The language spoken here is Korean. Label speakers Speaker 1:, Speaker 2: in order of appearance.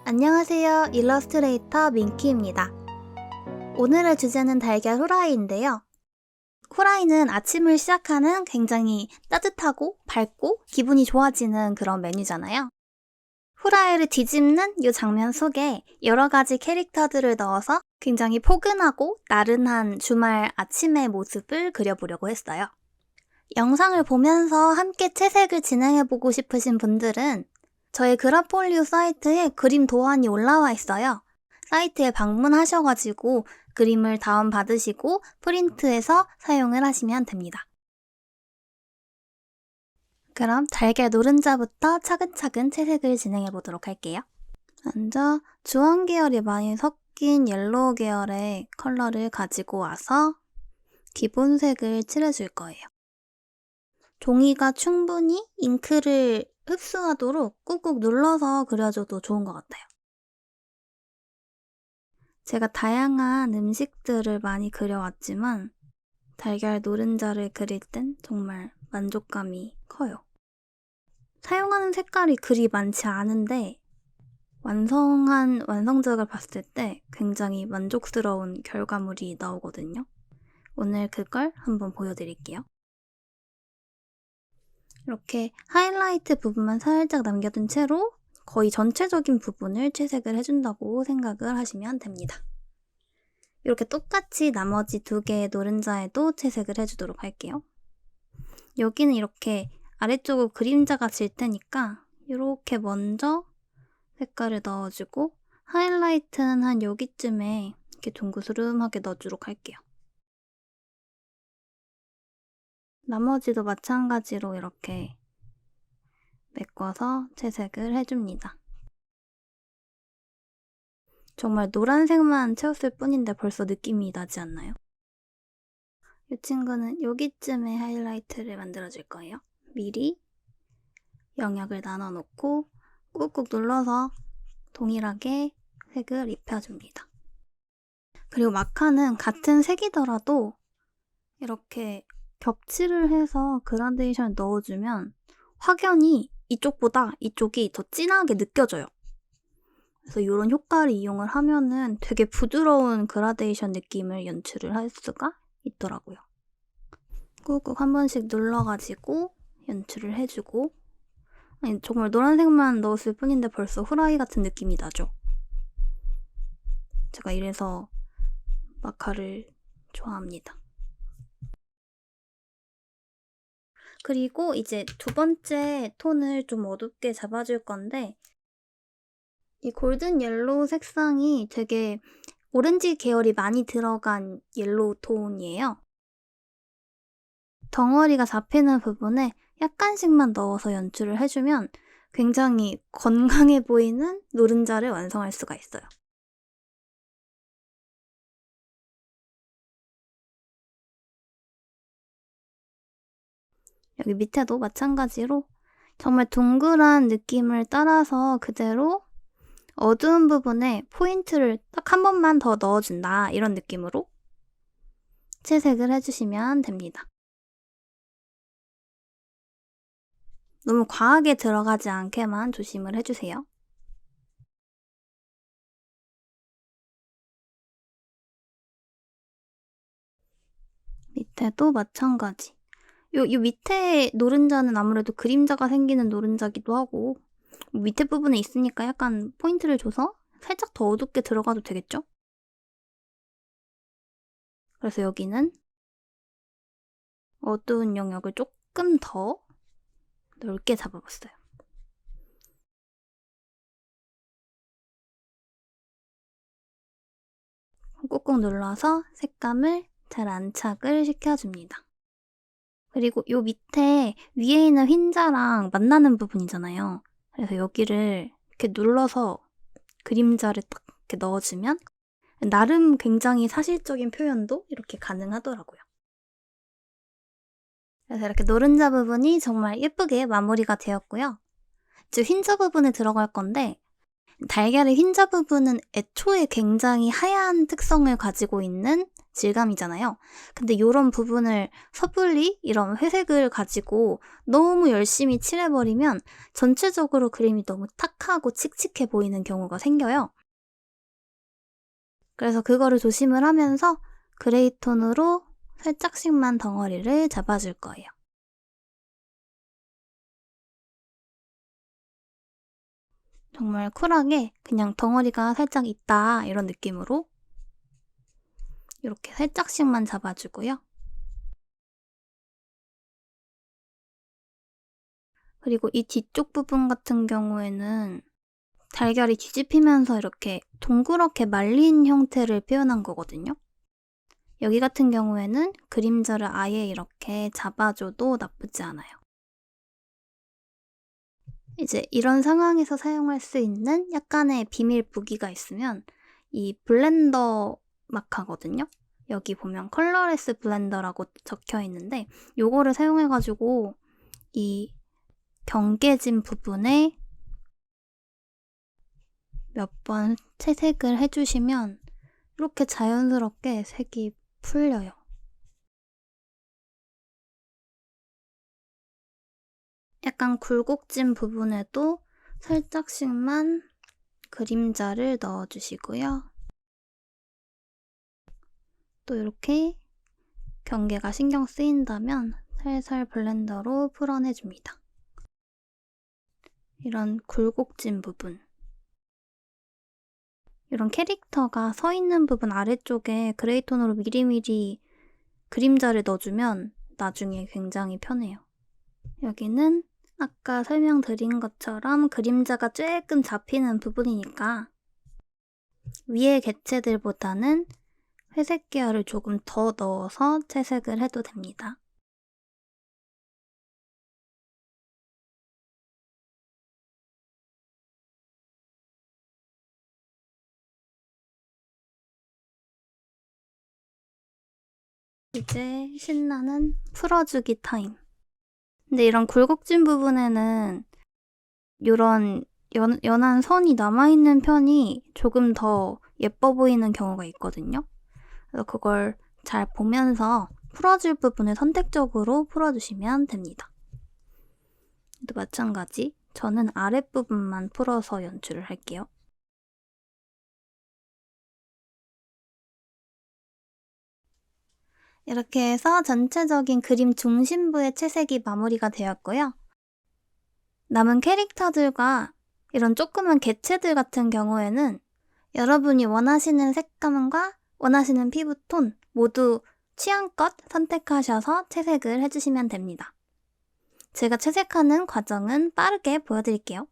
Speaker 1: 안녕하세요. 일러스트레이터 민키입니다. 오늘의 주제는 달걀 후라이인데요. 후라이는 아침을 시작하는 굉장히 따뜻하고 밝고 기분이 좋아지는 그런 메뉴잖아요. 후라이를 뒤집는 이 장면 속에 여러 가지 캐릭터들을 넣어서 굉장히 포근하고 나른한 주말 아침의 모습을 그려보려고 했어요. 영상을 보면서 함께 채색을 진행해보고 싶으신 분들은 저희 그라폴리오 사이트에 그림 도안이 올라와 있어요. 사이트에 방문하셔가지고 그림을 다운받으시고 프린트해서 사용을 하시면 됩니다. 그럼 달걀 노른자부터 차근차근 채색을 진행해 보도록 할게요. 먼저 주황 계열이 많이 섞인 옐로우 계열의 컬러를 가지고 와서 기본색을 칠해줄 거예요. 종이가 충분히 잉크를 흡수하도록 꾹꾹 눌러서 그려줘도 좋은 것 같아요. 제가 다양한 음식들을 많이 그려왔지만 달걀 노른자를 그릴 땐 정말 만족감이 커요. 사용하는 색깔이 그리 많지 않은데 완성한 완성작을 봤을 때 굉장히 만족스러운 결과물이 나오거든요. 오늘 그걸 한번 보여드릴게요. 이렇게 하이라이트 부분만 살짝 남겨둔 채로 거의 전체적인 부분을 채색을 해준다고 생각을 하시면 됩니다. 이렇게 똑같이 나머지 두 개의 노른자에도 채색을 해주도록 할게요. 여기는 이렇게 아래쪽으로 그림자가 질 테니까 이렇게 먼저 색깔을 넣어주고 하이라이트는 한 여기쯤에 이렇게 둥그스름하게 넣어주도록 할게요. 나머지도 마찬가지로 이렇게 메꿔서 채색을 해줍니다. 정말 노란색만 채웠을 뿐인데 벌써 느낌이 나지 않나요? 이 친구는 여기쯤에 하이라이트를 만들어줄 거예요. 미리 영역을 나눠놓고 꾹꾹 눌러서 동일하게 색을 입혀줍니다. 그리고 마카는 같은 색이더라도 이렇게 겹칠을 해서 그라데이션을 넣어주면 확연히 이쪽보다 이쪽이 더 진하게 느껴져요. 그래서 이런 효과를 이용을 하면은 되게 부드러운 그라데이션 느낌을 연출을 할 수가 있더라고요. 꾹꾹 한 번씩 눌러가지고 연출을 해주고, 아니, 정말 노란색만 넣었을 뿐인데 벌써 후라이 같은 느낌이 나죠? 제가 이래서 마카를 좋아합니다. 그리고 이제 두 번째 톤을 좀 어둡게 잡아줄 건데 이 골든 옐로우 색상이 되게 오렌지 계열이 많이 들어간 옐로우 톤이에요. 덩어리가 잡히는 부분에 약간씩만 넣어서 연출을 해주면 굉장히 건강해 보이는 노른자를 완성할 수가 있어요. 여기 밑에도 마찬가지로 정말 둥그란 느낌을 따라서 그대로 어두운 부분에 포인트를 딱 한 번만 더 넣어준다, 이런 느낌으로 채색을 해주시면 됩니다. 너무 과하게 들어가지 않게만 조심을 해주세요. 밑에도 마찬가지. 요 밑에 노른자는 아무래도 그림자가 생기는 노른자기도 하고 밑에 부분에 있으니까 약간 포인트를 줘서 살짝 더 어둡게 들어가도 되겠죠? 그래서 여기는 어두운 영역을 조금 더 넓게 잡아봤어요. 꾹꾹 눌러서 색감을 잘 안착을 시켜줍니다. 그리고 요 밑에 위에 있는 흰자랑 만나는 부분이잖아요. 그래서 여기를 이렇게 눌러서 그림자를 딱 이렇게 넣어주면 나름 굉장히 사실적인 표현도 이렇게 가능하더라고요. 그래서 이렇게 노른자 부분이 정말 예쁘게 마무리가 되었고요. 이제 흰자 부분에 들어갈 건데 달걀의 흰자 부분은 애초에 굉장히 하얀 특성을 가지고 있는 질감이잖아요. 근데 이런 부분을 섣불리 이런 회색을 가지고 너무 열심히 칠해버리면 전체적으로 그림이 너무 탁하고 칙칙해 보이는 경우가 생겨요. 그래서 그거를 조심을 하면서 그레이 톤으로 살짝씩만 덩어리를 잡아줄 거예요. 정말 쿨하게 그냥 덩어리가 살짝 있다 이런 느낌으로 이렇게 살짝씩만 잡아주고요. 그리고 이 뒤쪽 부분 같은 경우에는 달걀이 뒤집히면서 이렇게 동그랗게 말린 형태를 표현한 거거든요. 여기 같은 경우에는 그림자를 아예 이렇게 잡아줘도 나쁘지 않아요. 이제 이런 상황에서 사용할 수 있는 약간의 비밀 무기가 있으면 이 블렌더 마카거든요. 여기 보면 컬러레스 블렌더라고 적혀 있는데 요거를 사용해가지고 이 경계진 부분에 몇 번 채색을 해주시면 이렇게 자연스럽게 색이 풀려요. 약간 굴곡진 부분에도 살짝씩만 그림자를 넣어주시고요. 또 이렇게 경계가 신경 쓰인다면 살살 블렌더로 풀어내줍니다. 이런 굴곡진 부분. 이런 캐릭터가 서 있는 부분 아래쪽에 그레이 톤으로 미리미리 그림자를 넣어주면 나중에 굉장히 편해요. 여기는 아까 설명드린 것처럼 그림자가 조금 잡히는 부분이니까 위에 객체들보다는 회색 계열을 조금 더 넣어서 채색을 해도 됩니다. 이제 신나는 풀어주기 타임. 근데 이런 굴곡진 부분에는 이런 연한 선이 남아있는 편이 조금 더 예뻐 보이는 경우가 있거든요. 그래서 그걸 잘 보면서 풀어줄 부분을 선택적으로 풀어주시면 됩니다. 또 마찬가지 저는 아랫부분만 풀어서 연출을 할게요. 이렇게 해서 전체적인 그림 중심부의 채색이 마무리가 되었고요. 남은 캐릭터들과 이런 조그만 개체들 같은 경우에는 여러분이 원하시는 색감과 원하시는 피부톤 모두 취향껏 선택하셔서 채색을 해주시면 됩니다. 제가 채색하는 과정은 빠르게 보여드릴게요.